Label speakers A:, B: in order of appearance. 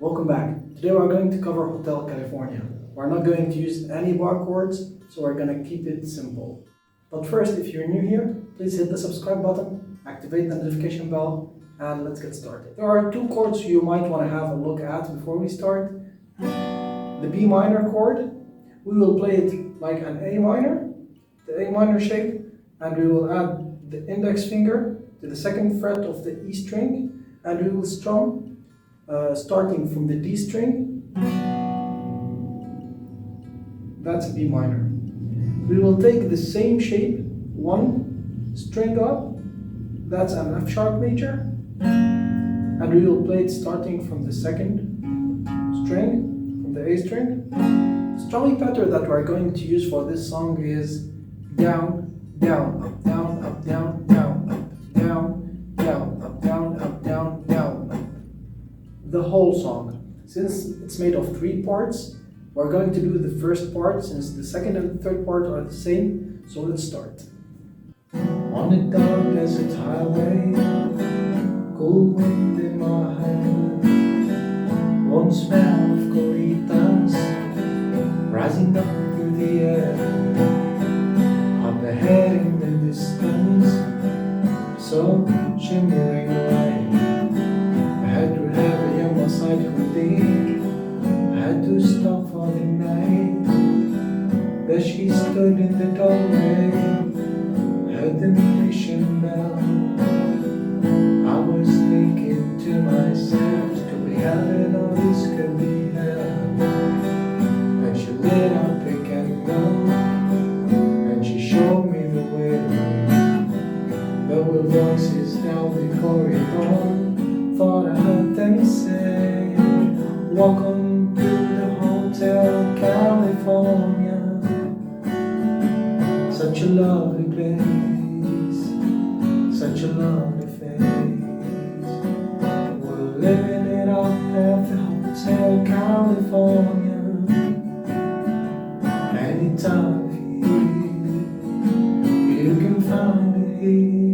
A: Welcome back. Today we're going to cover Hotel California. We're not going to use any bar chords, so we're going to keep it simple. But first, if you're new here, please hit the subscribe button, activate the notification bell, and let's get started. There are two chords you might want to have a look at before we start. The B minor chord, we will play it like an A minor, the A minor shape, and we will add the index finger to the second fret of the E string, and we will strum starting from the D string. That's B minor. We will take the same shape, one string up, that's an F sharp major, and we will play it starting from the second string, from the A string. The strumming pattern that we're going to use for this song is down, down, up, down, up, down, down, up, down, down, up, down, up, down, down, up. The whole song. Since it's made of 3 parts, we're going to do the first part since the second and the third part are the same, so let's start. On the dark desert highway, cool wind in my hair, warm smell of colitas rising up through the air. Up ahead in the distance, so shimmering away. I had to have a young side hoodie. I had to stop for the night. There she stood in the doorway. I heard the mission bell. I was thinking to myself, could we have it or this could be hell? And she lit up a candle, and she showed me the way. There were voices down the corridor. Thought I heard them say, welcome to the Hotel California. Such a lovely place, such a lovely face. We're living it up at the Hotel California. Anytime you can find it here.